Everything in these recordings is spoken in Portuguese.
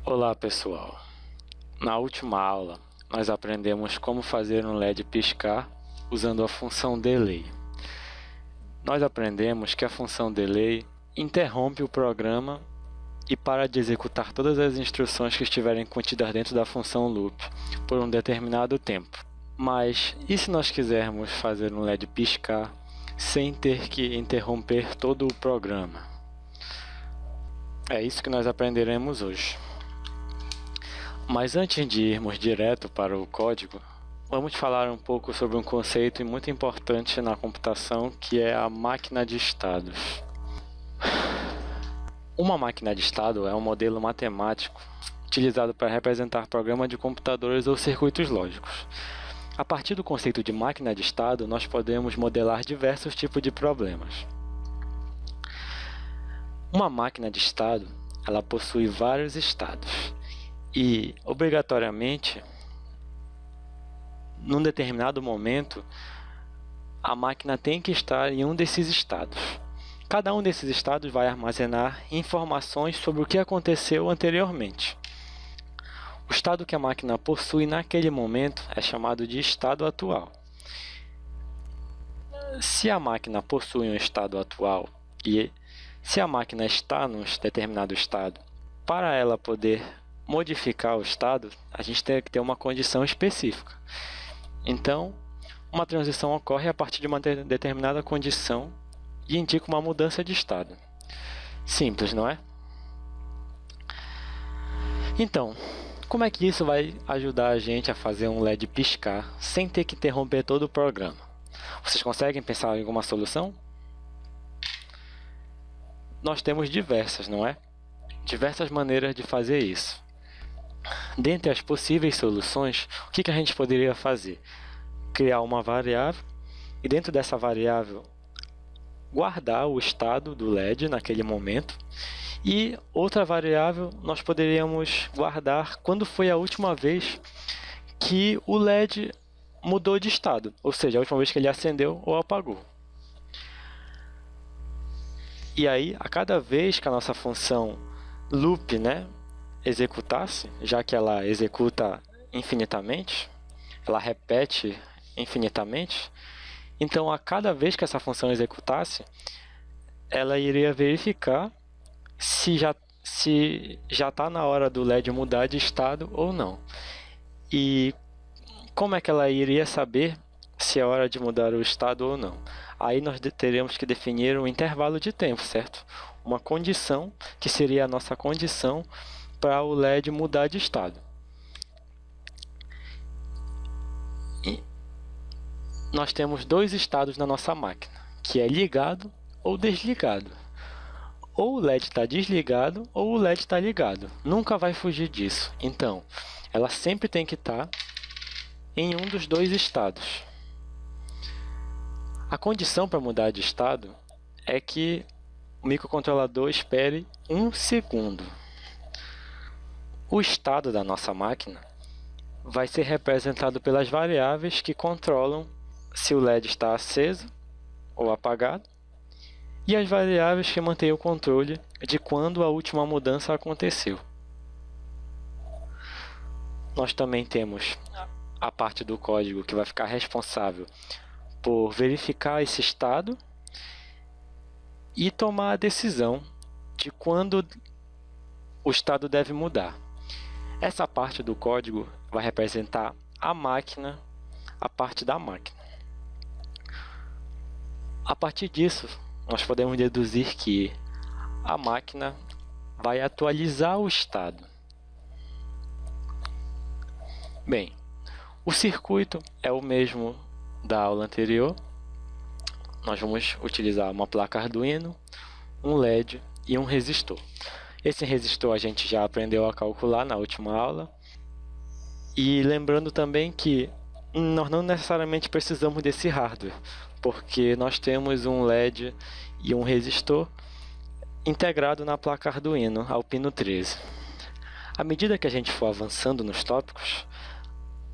Olá pessoal, na última aula nós aprendemos como fazer um LED piscar usando a função delay. Nós aprendemos que a função delay interrompe o programa e para de executar todas as instruções que estiverem contidas dentro da função loop por um determinado tempo. Mas e se nós quisermos fazer um LED piscar sem ter que interromper todo o programa? É isso que nós aprenderemos hoje. Mas antes de irmos direto para o código, vamos falar um pouco sobre um conceito muito importante na computação, que é a máquina de estados. Uma máquina de estado é um modelo matemático utilizado para representar programas de computadores ou circuitos lógicos. A partir do conceito de máquina de estado, nós podemos modelar diversos tipos de problemas. Uma máquina de estado, ela possui vários estados. E, obrigatoriamente, num determinado momento, a máquina tem que estar em um desses estados. Cada um desses estados vai armazenar informações sobre o que aconteceu anteriormente. O estado que a máquina possui naquele momento é chamado de estado atual. Se a máquina possui um estado atual e se a máquina está num determinado estado, para ela poder modificar o estado, a gente tem que ter uma condição específica. Então, uma transição ocorre a partir de uma determinada condição e indica uma mudança de estado. Simples, não é? Então, como é que isso vai ajudar a gente a fazer um LED piscar sem ter que interromper todo o programa? Vocês conseguem pensar em alguma solução? Nós temos diversas, não é? Diversas maneiras de fazer isso. Dentre as possíveis soluções, o que a gente poderia fazer? Criar uma variável e dentro dessa variável guardar o estado do LED naquele momento, e outra variável nós poderíamos guardar quando foi a última vez que o LED mudou de estado, ou seja, a última vez que ele acendeu ou apagou. E aí, a cada vez que a nossa função loop, executasse, já que ela executa infinitamente, ela repete infinitamente, então a cada vez que essa função executasse, ela iria verificar se já está na hora do LED mudar de estado ou não. E como é que ela iria saber se é hora de mudar o estado ou não? Aí nós teremos que definir um intervalo de tempo, certo? Uma condição que seria a nossa condição para o LED mudar de estado. E nós temos dois estados na nossa máquina, que é ligado ou desligado. Ou o LED está desligado ou o LED está ligado. Nunca vai fugir disso. Então, ela sempre tem que estar em um dos dois estados. A condição para mudar de estado é que o microcontrolador espere 1 segundo. O estado da nossa máquina vai ser representado pelas variáveis que controlam se o LED está aceso ou apagado e as variáveis que mantêm o controle de quando a última mudança aconteceu. Nós também temos a parte do código que vai ficar responsável por verificar esse estado e tomar a decisão de quando o estado deve mudar. Essa parte do código vai representar a máquina, a parte da máquina. A partir disso, nós podemos deduzir que a máquina vai atualizar o estado. Bem, o circuito é o mesmo da aula anterior. Nós vamos utilizar uma placa Arduino, um LED e um resistor. Esse resistor a gente já aprendeu a calcular na última aula. E lembrando também que nós não necessariamente precisamos desse hardware, porque nós temos um LED e um resistor integrado na placa Arduino ao pino 13. À medida que a gente for avançando nos tópicos,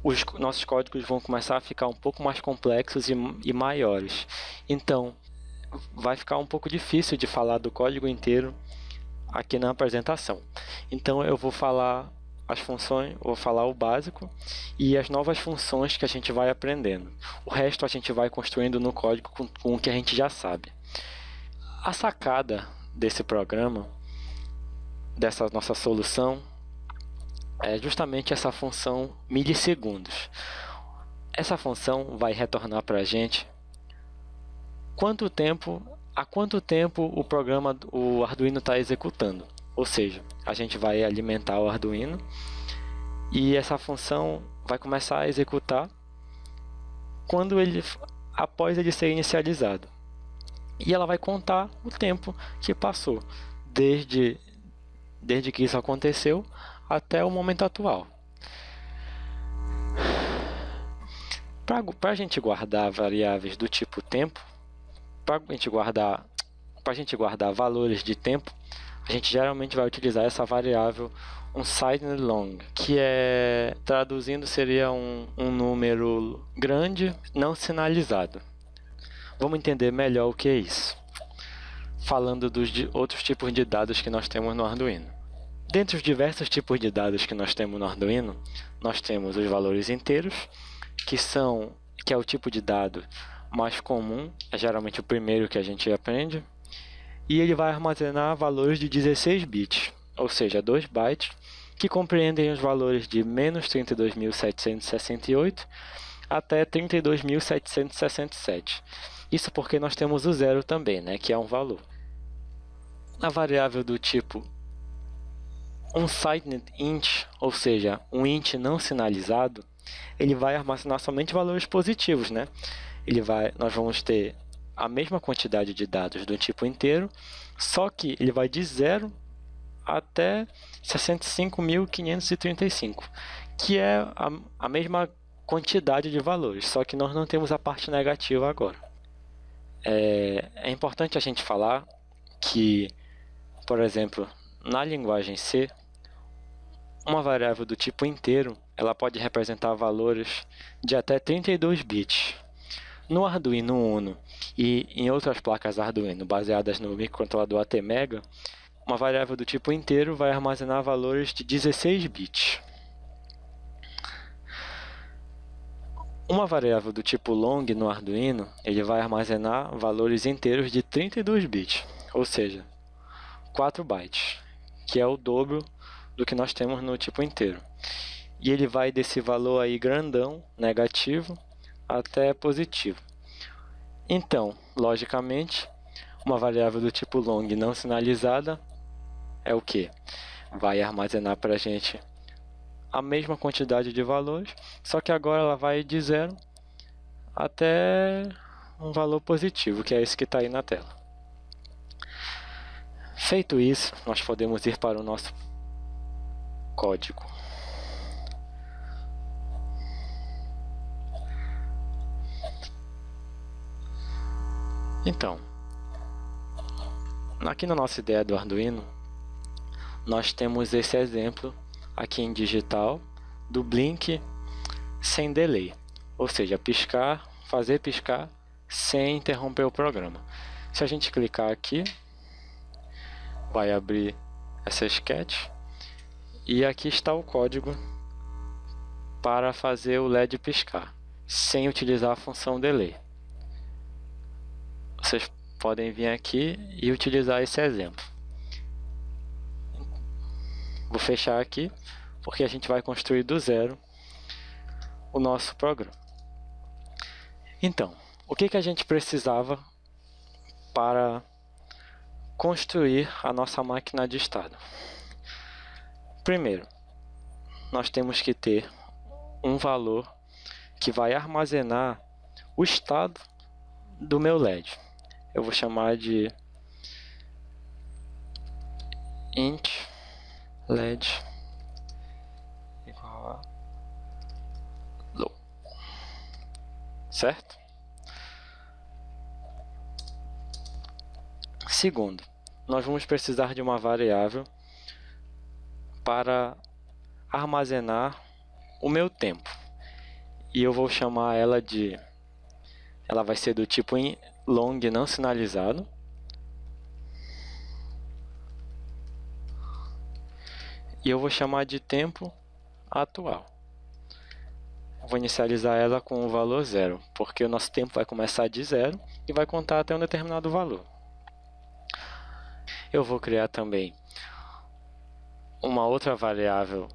os nossos códigos vão começar a ficar um pouco mais complexos e maiores. Então, vai ficar um pouco difícil de falar do código inteiro aqui na apresentação. Então eu vou falar as funções, vou falar o básico e as novas funções que a gente vai aprendendo. O resto a gente vai construindo no código com o que a gente já sabe. A sacada desse programa, dessa nossa solução, é justamente essa função milissegundos. Essa função vai retornar para a gente há quanto tempo o Arduino está executando. Ou seja, a gente vai alimentar o Arduino e essa função vai começar a executar após ele ser inicializado. E ela vai contar o tempo que passou, desde que isso aconteceu até o momento atual. Para a gente guardar variáveis do tipo tempo, para a gente guardar valores de tempo, a gente geralmente vai utilizar essa variável unsignedLong, que traduzindo seria um número grande não sinalizado. Vamos entender melhor o que é isso, falando dos outros tipos de dados que nós temos no Arduino. Dentre os diversos tipos de dados que nós temos no Arduino, nós temos os valores inteiros, que é o tipo de dado mais comum, é geralmente o primeiro que a gente aprende, e ele vai armazenar valores de 16 bits, ou seja, 2 bytes, que compreendem os valores de menos 32.768 até 32.767. Isso porque nós temos o zero também, né, que é um valor. A variável do tipo unsignedInt, ou seja, um int não sinalizado, ele vai armazenar somente valores positivos, né? Nós vamos ter a mesma quantidade de dados do tipo inteiro, só que ele vai de 0 até 65.535, que é a mesma quantidade de valores, só que nós não temos a parte negativa agora. É importante a gente falar que, por exemplo, na linguagem C, uma variável do tipo inteiro, ela pode representar valores de até 32 bits. No Arduino Uno e em outras placas Arduino baseadas no microcontrolador ATmega, uma variável do tipo inteiro vai armazenar valores de 16 bits. Uma variável do tipo long no Arduino, ele vai armazenar valores inteiros de 32 bits, ou seja, 4 bytes, que é o dobro do que nós temos no tipo inteiro. E ele vai desse valor aí grandão, negativo, até positivo. Então, logicamente, uma variável do tipo long não sinalizada é o que? Vai armazenar para a gente a mesma quantidade de valores, só que agora ela vai de 0 até um valor positivo, que é esse que está aí na tela. Feito isso, nós podemos ir para o nosso código. Então, aqui na nossa ideia do Arduino, nós temos esse exemplo aqui em digital do blink sem delay, ou seja, fazer piscar sem interromper o programa. Se a gente clicar aqui, vai abrir essa sketch e aqui está o código para fazer o LED piscar sem utilizar a função delay. Vocês podem vir aqui e utilizar esse exemplo. Vou fechar aqui, porque a gente vai construir do zero o nosso programa. Então, o que a gente precisava para construir a nossa máquina de estado? Primeiro, nós temos que ter um valor que vai armazenar o estado do meu LED. Eu vou chamar de int LED igual a low, certo? Segundo, nós vamos precisar de uma variável para armazenar o meu tempo, e eu vou chamar ela vai ser do tipo long não sinalizado. e eu vou chamar de tempo atual. Vou inicializar ela com o valor 0, porque o nosso tempo vai começar de 0 e vai contar até um determinado valor. Eu vou criar também uma outra variável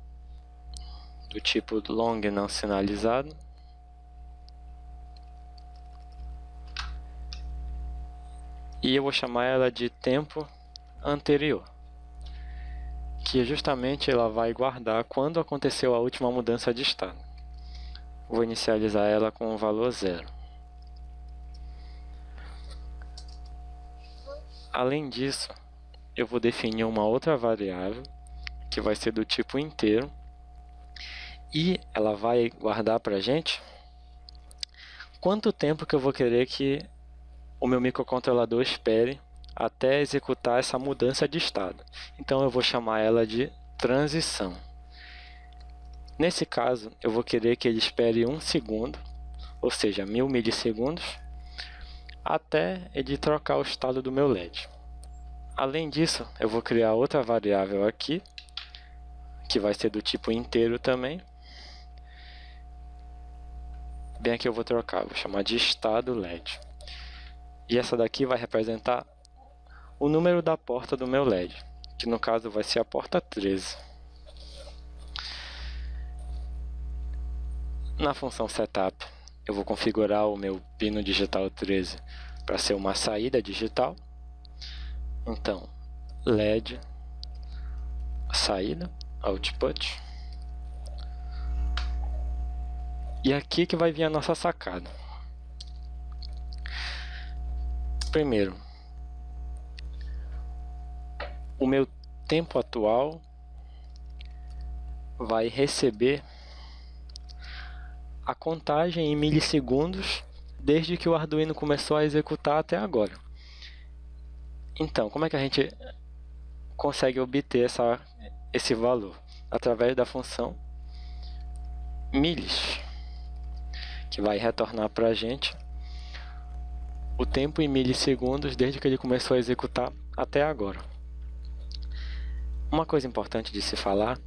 do tipo long não sinalizado. E eu vou chamar ela de tempo anterior, que justamente ela vai guardar quando aconteceu a última mudança de estado. Vou inicializar ela com o valor 0. Além disso, eu vou definir uma outra variável, que vai ser do tipo inteiro, e ela vai guardar para a gente quanto tempo que eu vou querer que o meu microcontrolador espere até executar essa mudança de estado. Então eu vou chamar ela de transição. Nesse caso, eu vou querer que ele espere 1 segundo, ou seja, 1000 milissegundos, até ele trocar o estado do meu LED. Além disso, eu vou criar outra variável aqui, que vai ser do tipo inteiro também. Bem aqui eu vou trocar, vou chamar de estado LED. E essa daqui vai representar o número da porta do meu LED, que no caso vai ser a porta 13. Na função setup, eu vou configurar o meu pino digital 13 para ser uma saída digital. Então, LED, saída, output. E aqui que vai vir a nossa sacada. Primeiro, o meu tempo atual vai receber a contagem em milissegundos desde que o Arduino começou a executar até agora. Então, como é que a gente consegue obter esse valor? Através da função milis, que vai retornar para a gente o tempo em milissegundos desde que ele começou a executar até agora. Uma coisa importante de se falar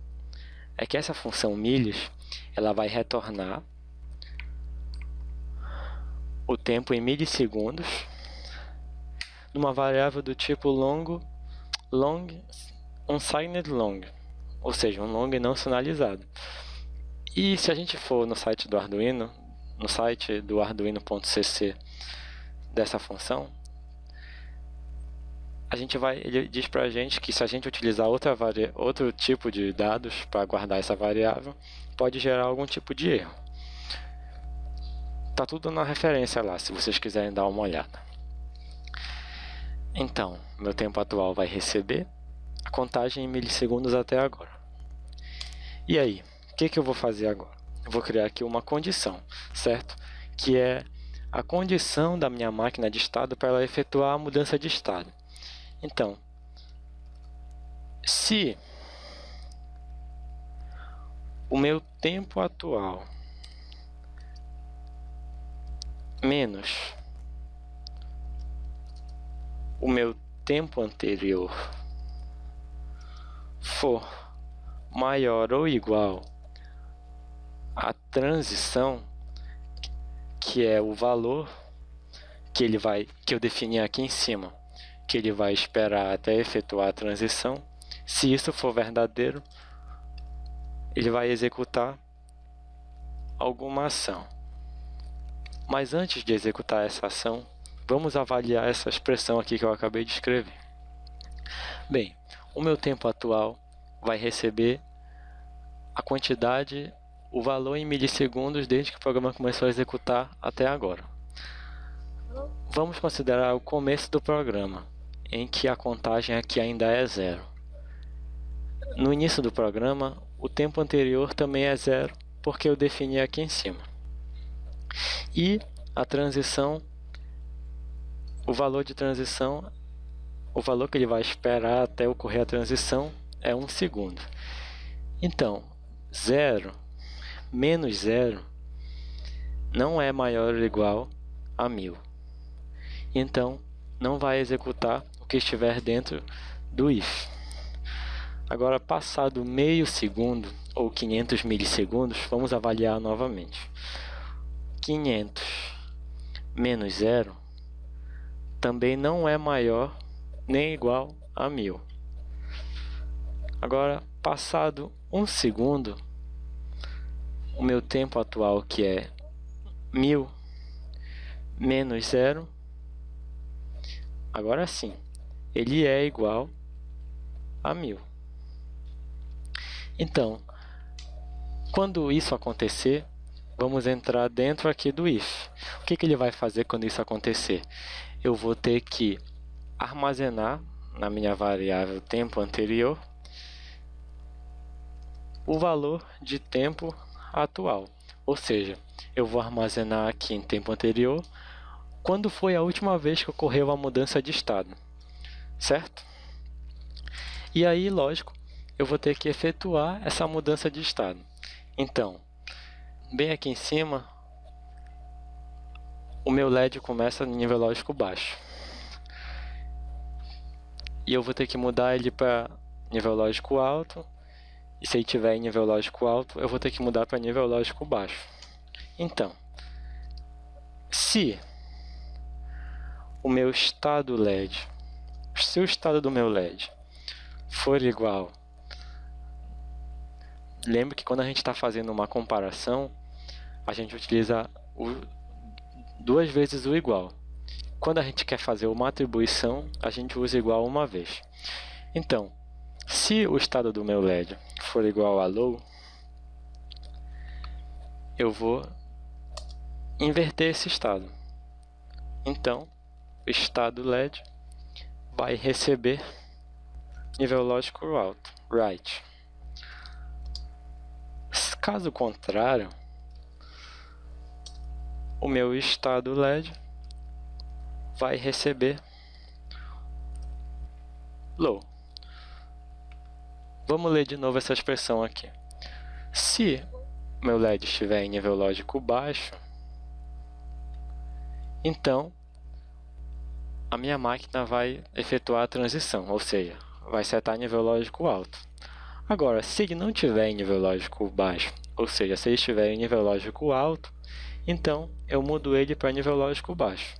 é que essa função milis ela vai retornar o tempo em milissegundos numa variável do tipo unsigned long, ou seja, um long não sinalizado. E se a gente for no site do Arduino, no site do arduino.cc dessa função, ele diz para a gente que se a gente utilizar outro tipo de dados para guardar essa variável, pode gerar algum tipo de erro. Tá tudo na referência lá, se vocês quiserem dar uma olhada. Então, meu tempo atual vai receber a contagem em milissegundos até agora. E aí, o que eu vou fazer agora? Eu vou criar aqui uma condição, certo? Que é a condição da minha máquina de estado para ela efetuar a mudança de estado. Então, se o meu tempo atual menos o meu tempo anterior for maior ou igual à transição, que é o valor que eu defini aqui em cima, que ele vai esperar até efetuar a transição. Se isso for verdadeiro, ele vai executar alguma ação. Mas antes de executar essa ação, vamos avaliar essa expressão aqui que eu acabei de escrever. Bem, o meu tempo atual vai receber a quantidade, o valor em milissegundos desde que o programa começou a executar até agora. Vamos considerar o começo do programa, em que a contagem aqui ainda é 0. No início do programa, o tempo anterior também é 0, porque eu defini aqui em cima. E a transição, o valor de transição, o valor que ele vai esperar até ocorrer a transição é 1 segundo. Então, 0 menos 0 não é maior ou igual a 1000. Então, não vai executar o que estiver dentro do if. Agora, passado meio segundo ou 500 milissegundos, vamos avaliar novamente. 500 menos 0 também não é maior nem igual a 1000. Agora, passado 1 segundo, o meu tempo atual, que é 1000 menos 0, agora sim, ele é igual a 1000. Então, quando isso acontecer, vamos entrar dentro aqui do if. O que ele vai fazer quando isso acontecer? Eu vou ter que armazenar na minha variável tempo anterior o valor de tempo atual. Ou seja, eu vou armazenar aqui em tempo anterior quando foi a última vez que ocorreu a mudança de estado, certo? E aí, lógico, eu vou ter que efetuar essa mudança de estado. Então, bem aqui em cima, o meu LED começa em nível lógico baixo. E eu vou ter que mudar ele para nível lógico alto. E se ele estiver em nível lógico alto, eu vou ter que mudar para nível lógico baixo. Então, se o meu estado LED, se o estado do meu LED for igual, lembre que quando a gente está fazendo uma comparação, a gente utiliza duas vezes o igual. Quando a gente quer fazer uma atribuição, a gente usa igual uma vez. Então, se o estado do meu LED for igual a low, eu vou inverter esse estado. Então, o estado LED vai receber nível lógico alto, right. Caso contrário, o meu estado LED vai receber low. Vamos ler de novo essa expressão aqui. Se meu LED estiver em nível lógico baixo, então a minha máquina vai efetuar a transição, ou seja, vai setar nível lógico alto. Agora, se ele não estiver em nível lógico baixo, ou seja, se ele estiver em nível lógico alto, então eu mudo ele para nível lógico baixo.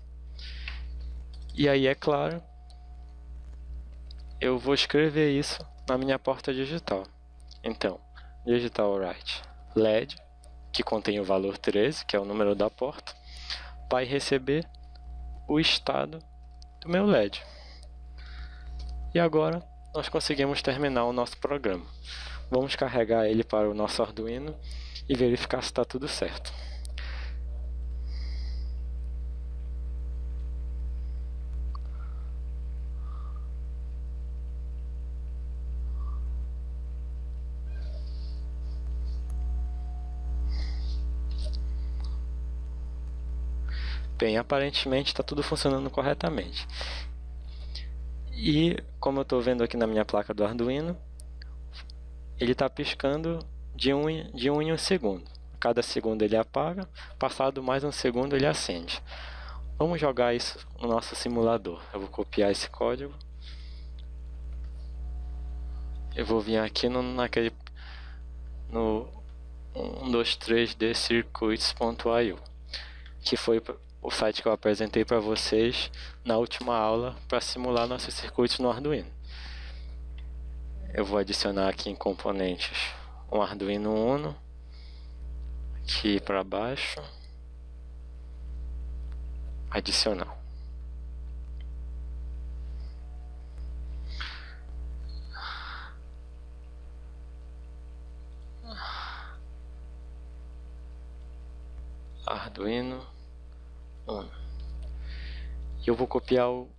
E aí, é claro, eu vou escrever isso na minha porta digital. Então, digital write LED, que contém o valor 13, que é o número da porta, vai receber o estado do meu LED. E agora nós conseguimos terminar o nosso programa. Vamos carregar ele para o nosso Arduino e verificar se está tudo certo. Bem, aparentemente está tudo funcionando corretamente. E como eu estou vendo aqui na minha placa do Arduino, ele está piscando de um em um segundo. Cada segundo ele apaga, passado mais um segundo ele acende. Vamos jogar isso no nosso simulador. Eu vou copiar esse código. Eu vou vir aqui no 123dcircuits.io, que foi o site que eu apresentei para vocês na última aula para simular nossos circuitos no Arduino. Eu vou adicionar aqui em componentes um Arduino Uno, aqui para baixo, adicionar. Arduino Uno. E eu vou copiar o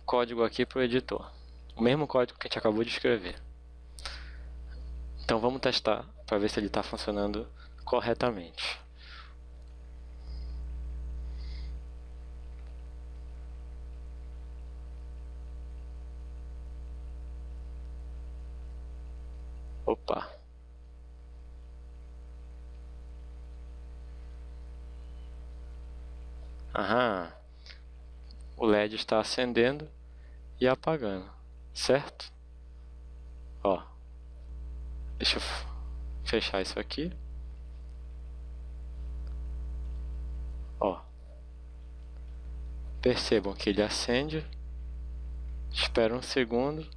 código aqui para o editor. O mesmo código que a gente acabou de escrever. Então vamos testar para ver se ele está funcionando corretamente. Opa! Aham! O LED está acendendo e apagando, certo? Ó, Deixa eu fechar isso aqui. Ó, percebam que ele acende, espera um segundo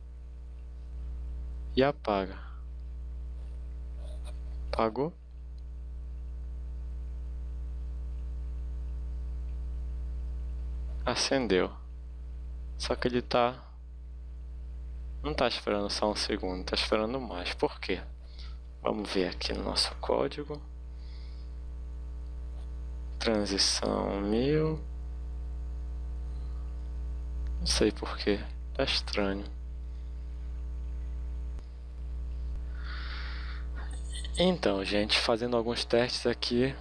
e apaga. Apagou. Acendeu. Só que ele não tá esperando só um segundo, tá esperando mais. Por quê? Vamos ver aqui no nosso código. Transição 1000. Não sei por quê, tá estranho. Então, gente, fazendo alguns testes aqui,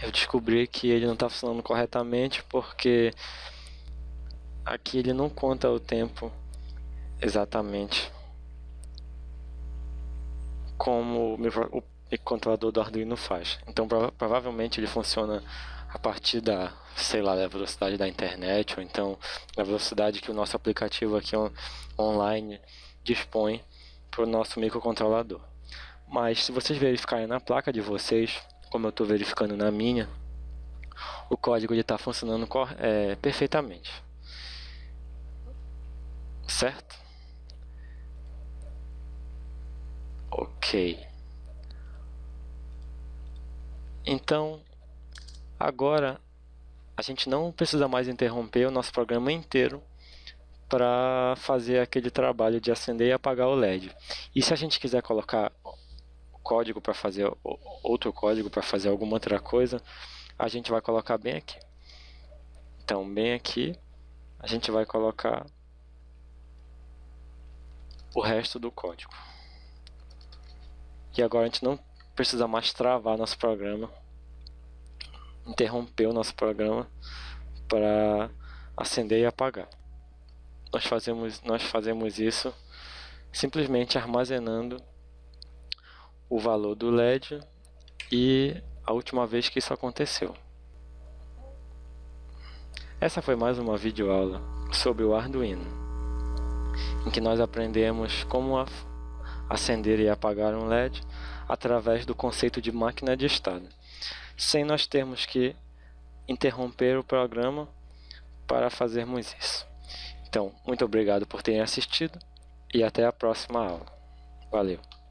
eu descobri que ele não está funcionando corretamente porque aqui ele não conta o tempo exatamente como o microcontrolador do Arduino faz. Então provavelmente ele funciona a partir da, sei lá, da velocidade da internet, ou então da velocidade que o nosso aplicativo aqui online dispõe para o nosso microcontrolador. Mas se vocês verificarem na placa de vocês, como eu estou verificando na minha, o código está funcionando perfeitamente. Certo? Ok. Então, agora a gente não precisa mais interromper o nosso programa inteiro para fazer aquele trabalho de acender e apagar o LED. E se a gente quiser colocar código para fazer outro código para fazer alguma outra coisa, a gente vai colocar bem aqui. Então, bem aqui, a gente vai colocar o resto do código. E agora a gente não precisa mais travar nosso programa, interromper o nosso programa para acender e apagar. Nós fazemos isso simplesmente armazenando o valor do LED e a última vez que isso aconteceu. Essa foi mais uma videoaula sobre o Arduino, em que nós aprendemos como acender e apagar um LED através do conceito de máquina de estado, sem nós termos que interromper o programa para fazermos isso. Então, muito obrigado por terem assistido e até a próxima aula. Valeu!